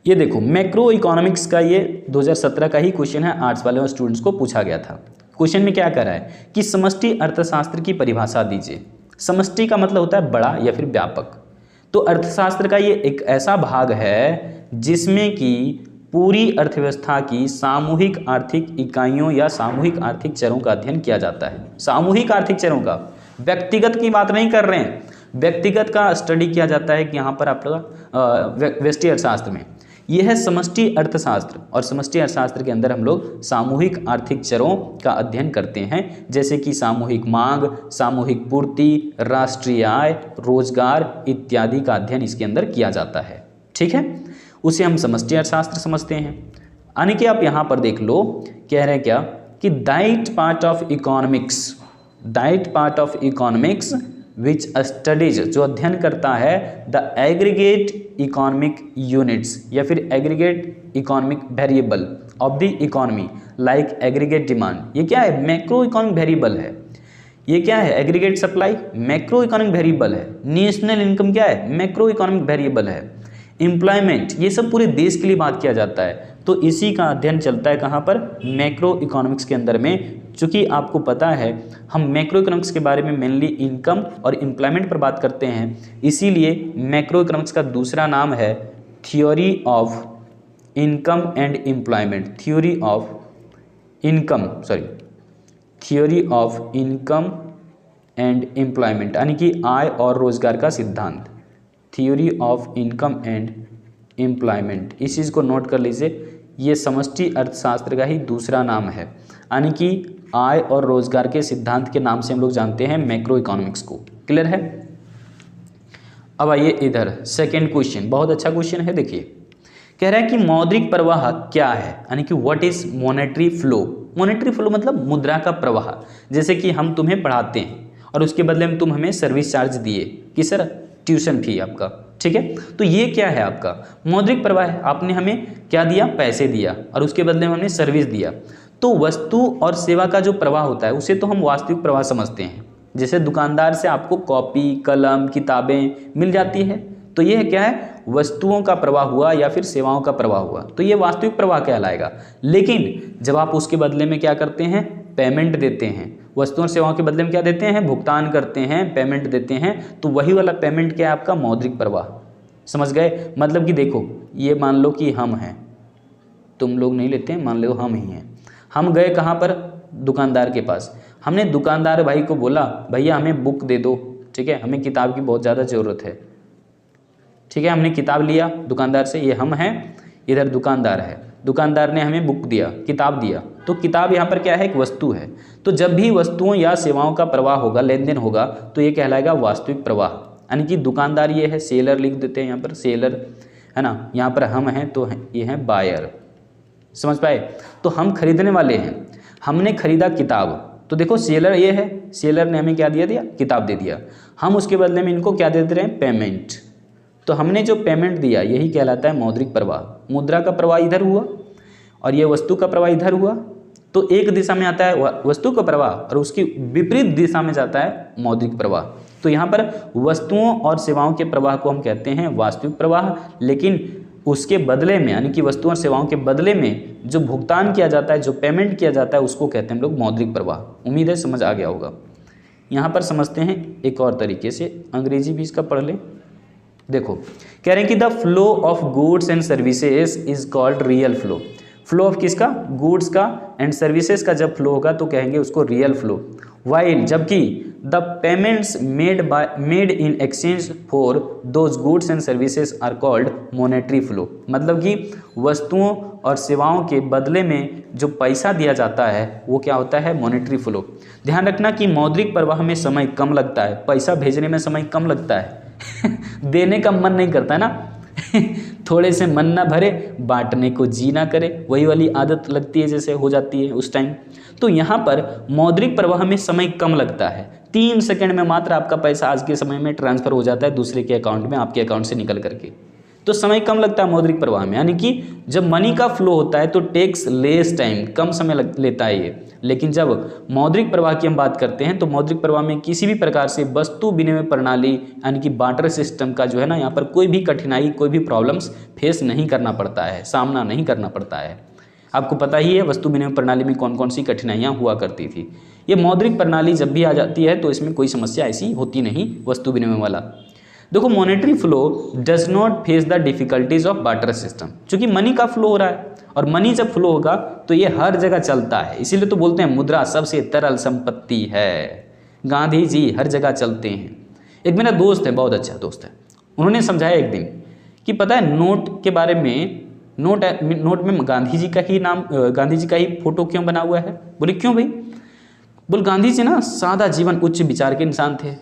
ये देखो मैक्रो इकोनॉमिक्स का ये 2017 का ही क्वेश्चन है, आर्ट्स वाले स्टूडेंट्स को पूछा गया था। क्वेश्चन में क्या कर रहा है कि समष्टि अर्थशास्त्र की परिभाषा दीजिए। समष्टि का मतलब होता है बड़ा या फिर व्यापक। तो अर्थशास्त्र का ये एक ऐसा भाग है जिसमें कि पूरी अर्थव्यवस्था की सामूहिक आर्थिक इकाइयों या सामूहिक आर्थिक चरों का अध्ययन किया जाता है। सामूहिक आर्थिक चरों का, व्यक्तिगत की बात नहीं कर रहे हैं। व्यक्तिगत का स्टडी किया जाता है कि यहाँ पर आपका व्यष्टि अर्थशास्त्र में, यह है समष्टि अर्थशास्त्र। और समष्टि अर्थशास्त्र के अंदर हम लोग सामूहिक आर्थिक चरों का अध्ययन करते हैं, जैसे कि सामूहिक मांग, सामूहिक पूर्ति, राष्ट्रीय आय, रोजगार इत्यादि का अध्ययन इसके अंदर किया जाता है। ठीक है, उसे हम समष्टि अर्थशास्त्र समझते हैं। यानी कि आप यहाँ पर देख लो, कह रहे हैं क्या कि that part of economics, that part of economics which studies, जो अध्ययन करता है द एग्रीगेट इकोनॉमिक यूनिट्स या फिर aggregate economic variable of the economy like aggregate demand. ये क्या है? मैक्रो इकोनॉमिक वेरिएबल है। ये क्या है? Aggregate supply macro economic variable है। नेशनल इनकम क्या है? मैक्रो इकोनॉमिक वेरिएबल है। एम्प्लॉयमेंट, ये सब पूरे देश के लिए बात किया जाता है, तो इसी का अध्ययन चलता है कहाँ पर? मैक्रो इकोनॉमिक्स के अंदर में। चूँकि आपको पता है हम मैक्रो इकोनॉमिक्स के बारे में मेनली इनकम और एम्प्लॉयमेंट पर बात करते हैं, इसीलिए मैक्रो इकोनॉमिक्स का दूसरा नाम है theory of income and employment, theory of income, theory of income and employment, यानी कि आय और रोजगार का सिद्धांत, theory of income and employment. इस चीज़ को नोट कर लीजिए, ये समष्टि अर्थशास्त्र का ही दूसरा नाम है, यानी कि आय और रोजगार के सिद्धांत के नाम से हम लोग जानते हैं मैक्रो इकोनॉमिक्स को। क्लियर है? अब आइए इधर सेकंड क्वेश्चन, बहुत अच्छा क्वेश्चन है। देखिए, कह रहा है कि मौद्रिक प्रवाह क्या है, यानी कि what is monetary flow. Monetary flow मतलब मुद्रा का प्रवाह। जैसे कि हम तुम्हें पढ़ाते हैं और उसके बदले में तुम हमें सर्विस चार्ज दिए कि सर ट्यूशन फी आपका, ठीक है, तो ये क्या है? आपका मौद्रिक प्रवाह है। आपने हमें क्या दिया? पैसे दिया, और उसके बदले में हमने सर्विस दिया। तो वस्तु और सेवा का जो प्रवाह होता है उसे तो हम वास्तविक प्रवाह समझते हैं। जैसे दुकानदार से आपको कॉपी, कलम, किताबें मिल जाती है, तो यह क्या है? वस्तुओं का प्रवाह हुआ या फिर सेवाओं का प्रवाह हुआ, तो ये वास्तविक प्रवाह कहलाएगा। लेकिन जब आप उसके बदले में क्या करते हैं? पेमेंट देते हैं। वस्तुओं और सेवाओं के बदले में क्या देते हैं? भुगतान करते हैं, पेमेंट देते हैं, तो वही वाला पेमेंट क्या है? आपका मौद्रिक प्रवाह। समझ गए? मतलब कि देखो, ये मान लो कि हम हैं, तुम लोग नहीं लेते हैं, मान लो हम ही हैं। हम गए कहाँ पर? दुकानदार के पास। हमने दुकानदार भाई को बोला, भैया हमें बुक दे दो, ठीक है, हमें किताब की बहुत ज़्यादा ज़रूरत है। ठीक है, हमने किताब लिया दुकानदार से, ये हम हैं, इधर दुकानदार है। दुकानदार ने हमें बुक दिया, किताब दिया, तो किताब यहाँ पर क्या है? एक वस्तु है। तो जब भी वस्तुओं या सेवाओं का प्रवाह होगा, लेन देन होगा, तो ये कहलाएगा वास्तविक प्रवाह। यानी कि दुकानदार ये है, सेलर लिख देते हैं यहाँ पर, सेलर है ना, यहाँ पर हम हैं तो ये हैं बायर। समझ पाए? तो हम खरीदने वाले हैं, हमने खरीदा किताब, तो देखो सेलर ये है, सेलर ने हमें क्या दिया? किताब दे दिया। हम उसके बदले में इनको क्या देते रहे? पेमेंट। तो हमने जो पेमेंट दिया यही कहलाता है मौद्रिक प्रवाह। मुद्रा का प्रवाह इधर हुआ और ये वस्तु का प्रवाह इधर हुआ, तो एक दिशा में आता है वस्तु का प्रवाह और उसकी विपरीत दिशा में जाता है मौद्रिक प्रवाह। तो यहाँ पर वस्तुओं और सेवाओं के प्रवाह को हम कहते हैं वास्तविक प्रवाह, लेकिन उसके बदले में, यानी कि वस्तुओं और सेवाओं के बदले में जो भुगतान किया जाता है, जो पेमेंट किया जाता है, उसको कहते हैं हम लोग मौद्रिक प्रवाह। उम्मीद है समझ आ गया होगा। यहाँ पर समझते हैं एक और तरीके से, अंग्रेजी भी इसका पढ़ लें। देखो, कह रहे हैं कि the flow of goods and services is called real flow. Flow of किसका? गुड्स का, एंड सर्विसेज का जब फ्लो होगा तो कहेंगे उसको रियल फ्लो। वाइल, जबकि the payments made in exchange for those goods and services are called monetary flow. मतलब कि वस्तुओं और सेवाओं के बदले में जो पैसा दिया जाता है वो क्या होता है? Monetary flow. ध्यान रखना कि मौद्रिक प्रवाह में समय कम लगता है, पैसा भेजने में समय कम लगता है देने का मन नहीं करता है ना थोड़े से मन ना भरे, बांटने को जी ना करे, वही वाली आदत लगती है जैसे हो जाती है उस टाइम। तो यहाँ पर मौद्रिक प्रवाह में समय कम लगता है, 3 सेकंड में मात्र आपका पैसा आज के समय में ट्रांसफर हो जाता है दूसरे के अकाउंट में, आपके अकाउंट से निकल करके। तो समय कम लगता है मौद्रिक प्रवाह में, यानी कि जब मनी का फ्लो होता है तो टेक्स लेस टाइम, कम समय लेता है ये। लेकिन जब मौद्रिक प्रवाह की हम बात करते हैं तो मौद्रिक प्रवाह में किसी भी प्रकार से वस्तु विनिमय प्रणाली यानी कि बार्टर सिस्टम का जो है ना, यहाँ पर कोई भी कठिनाई, कोई भी प्रॉब्लम्स फेस नहीं करना पड़ता है, सामना नहीं करना पड़ता है। आपको पता ही है वस्तु विनिमय प्रणाली में कौन कौन सी कठिनाइयाँ हुआ करती थी। ये मौद्रिक प्रणाली जब भी आ जाती है तो इसमें कोई समस्या ऐसी होती नहीं वस्तु विनिमय वाला। देखो, monetary flow does not face the difficulties of barter system. चूंकि मनी का फ्लो हो रहा है और मनी जब फ्लो होगा तो ये हर जगह चलता है, इसीलिए तो बोलते हैं मुद्रा सबसे तरल संपत्ति है। गांधी जी हर जगह चलते हैं, एक मेरा दोस्त है, बहुत अच्छा दोस्त है, उन्होंने समझाया एक दिन कि पता है नोट के बारे में, नोट में गांधी जी का ही नाम, गांधी जी का ही फोटो क्यों बना हुआ है? बोले क्यों भाई? बोल गांधी जी ना सादा जीवन उच्च विचार के इंसान थे,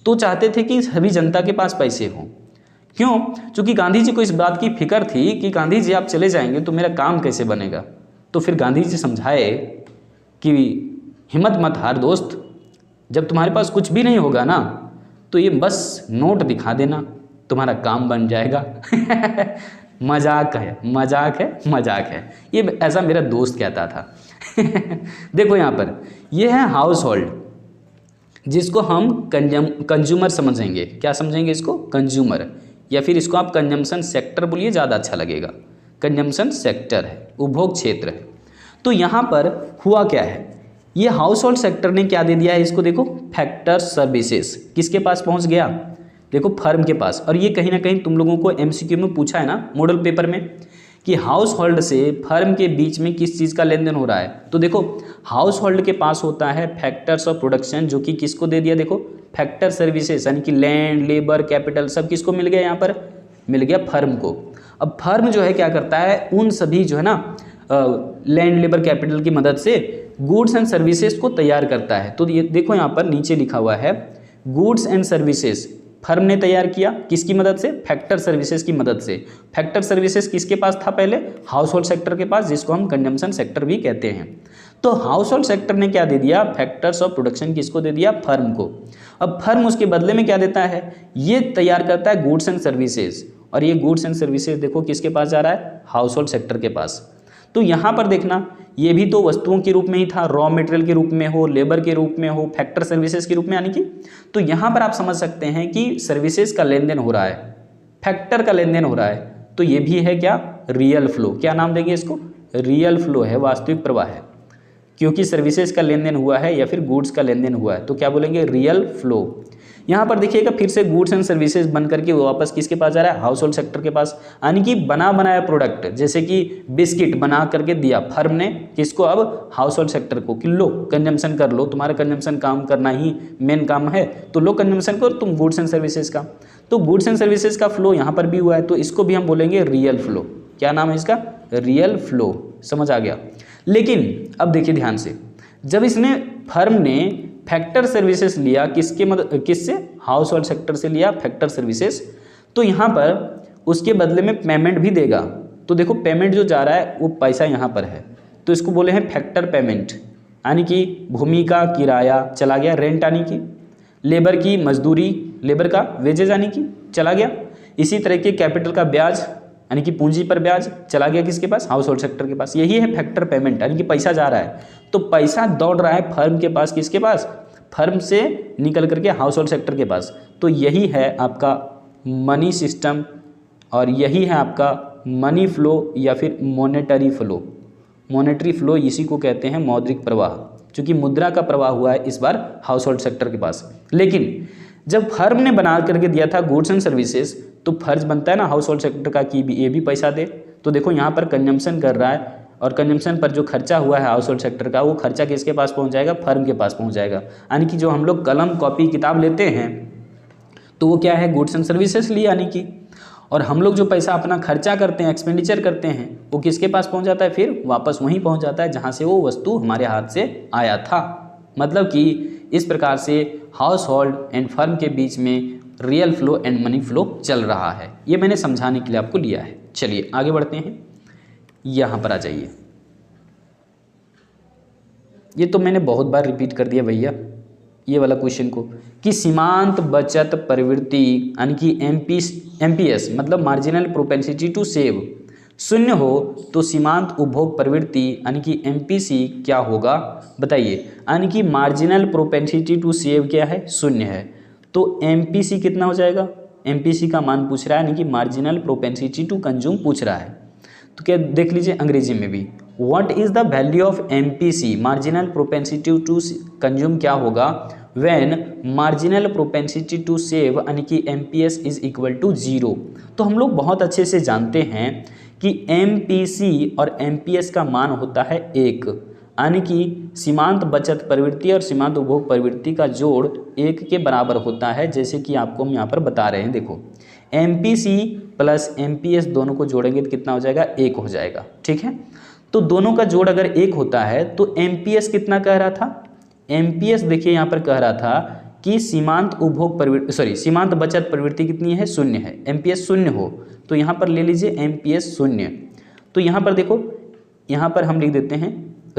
तो चाहते थे कि सभी जनता के पास पैसे हों। क्यों? क्योंकि गांधी जी को इस बात की फिक्र थी कि गांधी जी आप चले जाएंगे तो मेरा काम कैसे बनेगा। तो फिर गांधी जी समझाए कि हिम्मत मत हार दोस्त, जब तुम्हारे पास कुछ भी नहीं होगा ना तो ये बस नोट दिखा देना, तुम्हारा काम बन जाएगा। मजाक है, मजाक है, मजाक है, ये ऐसा मेरा दोस्त कहता था। देखो यहाँ पर ये है हाउस होल्ड, जिसको हम कंज्यूमर समझेंगे। क्या समझेंगे इसको? कंज्यूमर, या फिर इसको आप कंजम्पशन सेक्टर बोलिए, ज़्यादा अच्छा लगेगा। कंजम्पशन सेक्टर है, उपभोग क्षेत्र है। तो यहाँ पर हुआ क्या है, ये हाउस होल्ड सेक्टर ने क्या दे दिया है इसको, देखो फैक्टर सर्विसेज किसके पास पहुँच गया? देखो फर्म के पास। और ये कहीं ना कहीं तुम लोगों को एमसीक्यू में पूछा है ना मॉडल पेपर में कि हाउस होल्ड से फर्म के बीच में किस चीज़ का लेन देन हो रहा है। तो देखो हाउस होल्ड के पास होता है फैक्टर्स ऑफ प्रोडक्शन, जो कि किसको दे दिया? देखो फैक्टर सर्विसेज, यानी कि लैंड, लेबर, कैपिटल सब किसको मिल गया? यहाँ पर मिल गया फर्म को। अब फर्म जो है क्या करता है, उन सभी जो है ना लैंड, लेबर, कैपिटल की मदद से गुड्स एंड सर्विसेज को तैयार करता है। तो ये देखो यहाँ पर नीचे लिखा हुआ है गुड्स एंड सर्विसेज फर्म ने तैयार किया, किसकी मदद से? फैक्टर सर्विसेज की मदद से। फैक्टर सर्विसेज किसके पास था पहले? हाउस होल्ड सेक्टर के पास, जिसको हम कंजम्पशन सेक्टर भी कहते हैं। तो हाउस होल्ड सेक्टर ने क्या दे दिया? फैक्टर्स ऑफ प्रोडक्शन किसको दे दिया? फर्म को। अब फर्म उसके बदले में क्या देता है? ये तैयार करता है गुड्स एंड सर्विसेज, और ये गुड्स एंड सर्विसेज देखो किसके पास जा रहा है? हाउस होल्ड सेक्टर के पास। तो यहाँ पर देखना ये भी तो वस्तुओं के रूप में ही था, रॉ मटेरियल के रूप में हो, लेबर के रूप में हो, फैक्टर सर्विसेज के रूप में, यानी कि तो यहाँ पर आप समझ सकते हैं कि सर्विसेज का लेन देन हो रहा है, फैक्टर का लेन देन हो रहा है। तो ये भी है क्या? Real flow. क्या नाम देंगे इसको? रियल फ्लो है, वास्तविक प्रवाह है, क्योंकि सर्विसेज का लेन देन हुआ है या फिर गुड्स का लेन देन हुआ है, तो क्या बोलेंगे? Real flow. यहाँ पर देखिएगा फिर से गुड्स एंड सर्विसेज बन करके वापस किसके पास जा रहा है? हाउस होल्ड सेक्टर के पास। यानी कि बना बनाया प्रोडक्ट, जैसे कि बिस्किट बना करके दिया फर्म ने किसको? अब हाउस होल्ड सेक्टर को, कि लो कंजम्पशन कर लो, तुम्हारा कंजम्पशन काम करना ही मेन काम है, तो लो कंजम्पशन करो तुम गुड्स एंड सर्विसेज का। तो गुड्स एंड सर्विसेज का फ्लो यहाँ पर भी हुआ है, तो इसको भी हम बोलेंगे रियल फ्लो। क्या नाम है इसका? Real flow. समझ आ गया? लेकिन अब देखिए ध्यान से, जब इसने फर्म ने फैक्टर सर्विसेज लिया किससे? हाउस होल्ड सेक्टर से लिया फैक्टर सर्विसेज, तो यहाँ पर उसके बदले में पेमेंट भी देगा। तो देखो पेमेंट जो जा रहा है वो पैसा यहाँ पर है, तो इसको बोले हैं फैक्टर पेमेंट, यानी कि भूमि का किराया चला गया, रेंट यानी कि, लेबर की मजदूरी, लेबर का वेजेज यानी कि चला गया, इसी तरह के कैपिटल का ब्याज यानी कि पूंजी पर ब्याज चला गया किसके पास? हाउस होल्ड सेक्टर के पास। यही है फैक्टर पेमेंट, यानी कि पैसा जा रहा है, तो पैसा दौड़ रहा है फर्म के पास, किसके पास? फर्म से निकल करके हाउस होल्ड सेक्टर के पास। तो यही है आपका मनी सिस्टम, और यही है आपका मनी फ्लो या फिर मॉनेटरी फ्लो। मॉनेटरी फ्लो इसी को कहते हैं मौद्रिक प्रवाह, क्योंकि मुद्रा का प्रवाह हुआ है इस बार हाउस होल्ड सेक्टर के पास। लेकिन जब फर्म ने बना करके दिया था गुड्स एंड सर्विसेज, तो फर्ज बनता है ना हाउस होल्ड सेक्टर का कि ये भी पैसा दे। तो देखो यहाँ पर कंजम्पशन कर रहा है, और कंजम्पशन पर जो खर्चा हुआ है हाउस होल्ड सेक्टर का, वो खर्चा किसके पास पहुँच जाएगा? फर्म के पास पहुँच जाएगा। यानी कि जो हम लोग कलम कॉपी किताब लेते हैं तो वो क्या है? गुड्स एंड सर्विसेज लिए, यानी कि, और हम लोग जो पैसा अपना खर्चा करते हैं, एक्सपेंडिचर करते हैं, वो किसके पास पहुँच जाता है? फिर वापस वहीं पहुँच जाता है जहाँ से वो वस्तु हमारे हाथ से आया था। मतलब कि इस प्रकार से हाउस होल्ड एंड फर्म के बीच में real flow and money flow चल रहा है। ये मैंने समझाने के लिए आपको लिया है। चलिए आगे बढ़ते हैं, यहाँ पर आ जाइए। ये तो मैंने बहुत बार रिपीट कर दिया भैया ये वाला क्वेश्चन को, कि सीमांत बचत प्रवृत्ति यानी कि एमपीएस मतलब मार्जिनल प्रोपेंसिटी टू सेव शून्य हो तो सीमांत उपभोग प्रवृत्ति यानी कि एमपीसी क्या होगा? बताइए। यानी कि मार्जिनल प्रोपेंसिटी टू सेव क्या है? शून्य है, तो एमपीसी कितना हो जाएगा? एमपीसी का मान पूछ रहा है, यानी कि मार्जिनल प्रोपेंसिटी टू कंज्यूम पूछ रहा है। तो क्या देख लीजिए अंग्रेजी में भी, what is the value of MPC marginal propensity to consume क्या होगा? When marginal propensity to save यानी कि एमपीएस इज इक्वल टू 0। तो हम लोग बहुत अच्छे से जानते हैं कि एमपीसी और एमपीएस का मान होता है 1। यानी कि सीमांत बचत प्रवृत्ति और सीमांत उपभोग प्रवृत्ति का जोड़ 1 के बराबर होता है, जैसे कि आपको हम यहाँ पर बता रहे हैं। देखो MPC प्लस MPS दोनों को जोड़ेंगे तो कितना हो जाएगा, 1 हो जाएगा। ठीक है, तो दोनों का जोड़ अगर 1 होता है तो MPS कितना कह रहा था, MPS देखिए यहाँ पर कह रहा था कि सीमांत उपभोग प्रवृत्ति सीमांत बचत प्रवृत्ति कितनी है, 0 है। MPS 0 हो तो यहाँ पर ले लीजिए MPS 0। तो यहाँ पर देखो, यहाँ पर हम लिख देते हैं,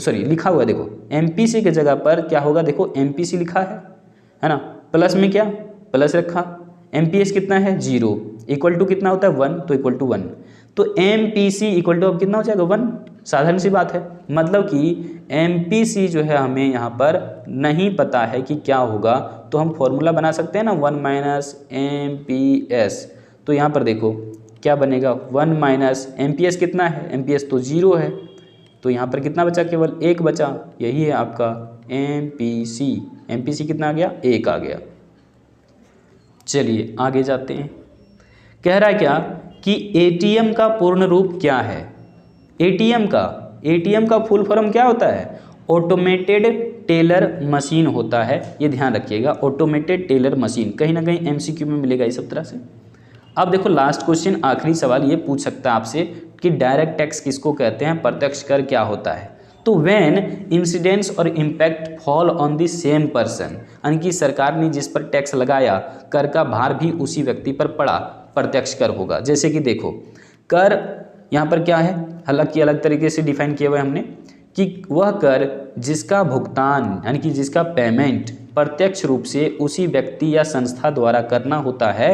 लिखा हुआ है देखो MPC के जगह पर क्या होगा, देखो MPC लिखा है ना, प्लस में क्या प्लस रखा, MPS कितना है 0, इक्वल टू कितना होता है 1, तो इक्वल टू 1, तो MPC इक्वल टू अब कितना हो जाएगा 1। साधारण सी बात है, मतलब कि MPC जो है हमें यहाँ पर नहीं पता है कि क्या होगा, तो हम फॉर्मूला बना सकते हैं ना 1 माइनस MPS। तो यहाँ पर देखो क्या बनेगा, 1 माइनस MPS कितना है, MPS तो 0 है, तो यहाँ पर कितना बचा, केवल 1 बचा, यही है आपका MPC। MPC कितना आ गया, 1 आ गया। चलिए आगे जाते हैं। कह रहा है क्या कि ATM का पूर्ण रूप क्या है। ATM का फुल फॉर्म क्या होता है, ऑटोमेटेड टेलर मशीन होता है। ये ध्यान रखिएगा, ऑटोमेटेड टेलर मशीन, कहीं ना कहीं MCQ में मिलेगा ये सब तरह से। अब देखो लास्ट क्वेश्चन, आखिरी सवाल ये पूछ सकता है आपसे कि डायरेक्ट टैक्स किसको कहते हैं, प्रत्यक्ष कर क्या होता है। तो व्हेन इंसिडेंट्स और impact fall on the same person, यानी कि सरकार ने जिस पर टैक्स लगाया कर का भार भी उसी व्यक्ति पर पड़ा, प्रत्यक्ष कर होगा। जैसे कि देखो कर यहाँ पर क्या है, हालांकि अलग तरीके से डिफाइन किया हुआ है हमने कि वह कर जिसका भुगतान यानी कि जिसका पेमेंट प्रत्यक्ष रूप से उसी व्यक्ति या संस्था द्वारा करना होता है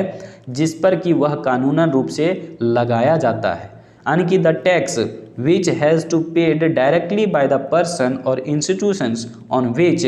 जिस पर कि वह कानूनन रूप से लगाया जाता है, यानी कि the tax which has to paid directly by the person और institutions on which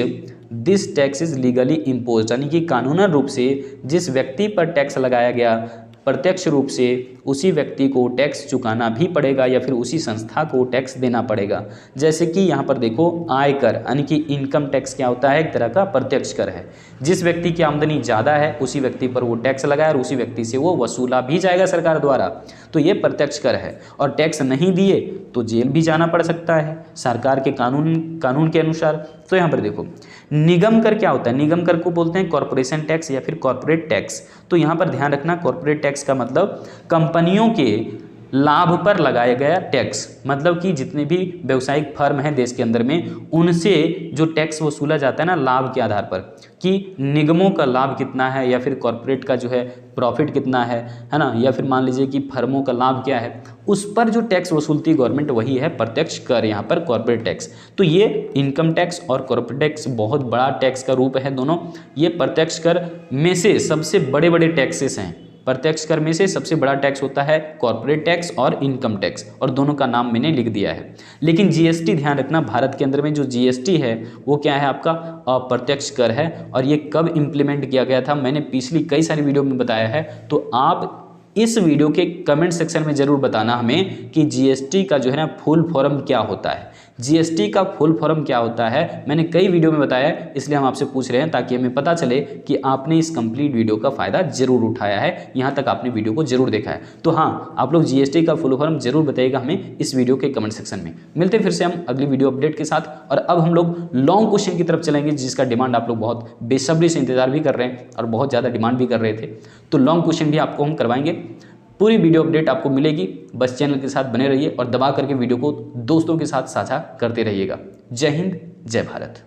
this tax is legally imposed, यानी कि कानूनन रूप से जिस व्यक्ति पर टैक्स लगाया गया प्रत्यक्ष रूप से उसी व्यक्ति को टैक्स चुकाना भी पड़ेगा या फिर उसी संस्था को टैक्स देना पड़ेगा। जैसे कि यहाँ पर देखो आयकर यानी कि इनकम टैक्स क्या होता है, एक तरह का प्रत्यक्ष कर है। जिस व्यक्ति की आमदनी ज़्यादा है उसी व्यक्ति पर वो टैक्स लगाए और उसी व्यक्ति से वो वसूला भी जाएगा सरकार द्वारा, तो ये प्रत्यक्ष कर है। और टैक्स नहीं दिए तो जेल भी जाना पड़ सकता है सरकार के कानून के अनुसार। तो यहाँ पर देखो निगम कर क्या होता है, निगम कर को बोलते हैं कॉर्पोरेशन टैक्स या फिर कॉर्पोरेट टैक्स। तो यहाँ पर ध्यान रखना, कॉर्पोरेट टैक्स का मतलब कंपनियों के लाभ पर लगाया गया टैक्स, मतलब कि जितने भी व्यावसायिक फर्म हैं देश के अंदर में उनसे जो टैक्स वसूला जाता है ना लाभ के आधार पर, कि निगमों का लाभ कितना है या फिर कॉर्पोरेट का जो है प्रॉफिट कितना है ना, या फिर मान लीजिए कि फर्मों का लाभ क्या है, उस पर जो टैक्स वसूलती गवर्नमेंट वही है प्रत्यक्ष कर, यहाँ पर कॉर्पोरेट टैक्स। तो ये इनकम टैक्स और कॉर्पोरेट टैक्स बहुत बड़ा टैक्स का रूप है दोनों। ये प्रत्यक्ष कर में से सबसे बड़े बड़े टैक्सेस हैं। प्रत्यक्ष कर में से सबसे बड़ा टैक्स होता है कॉर्पोरेट टैक्स और इनकम टैक्स, और दोनों का नाम मैंने लिख दिया है। लेकिन जीएसटी ध्यान रखना, भारत के अंदर में जो जीएसटी है वो क्या है, आपका अप्रत्यक्ष कर है। और ये कब इम्प्लीमेंट किया गया था मैंने पिछली कई सारी वीडियो में बताया है, तो आप इस वीडियो के कमेंट सेक्शन में ज़रूर बताना हमें कि जीएसटी का जो है ना फुल फॉर्म क्या होता है। जीएसटी का फुल फॉर्म क्या होता है मैंने कई वीडियो में बताया है, इसलिए हम आपसे पूछ रहे हैं ताकि हमें पता चले कि आपने इस कंप्लीट वीडियो का फ़ायदा जरूर उठाया है, यहाँ तक आपने वीडियो को जरूर देखा है। तो हाँ, आप लोग जीएसटी का फुल फॉर्म जरूर बताइएगा हमें इस वीडियो के कमेंट सेक्शन में। मिलते फिर से हम अगली वीडियो अपडेट के साथ, और अब हम लोग लॉन्ग क्वेश्चन की तरफ चलेंगे जिसका डिमांड आप लोग बहुत बेसब्री से इंतजार भी कर रहे हैं और बहुत ज़्यादा डिमांड भी कर रहे थे। तो लॉन्ग क्वेश्चन भी आपको हम करवाएंगे, पूरी वीडियो अपडेट आपको मिलेगी। बस चैनल के साथ बने रहिए और दबा करके वीडियो को दोस्तों के साथ साझा करते रहिएगा। जय हिंद, जय भारत।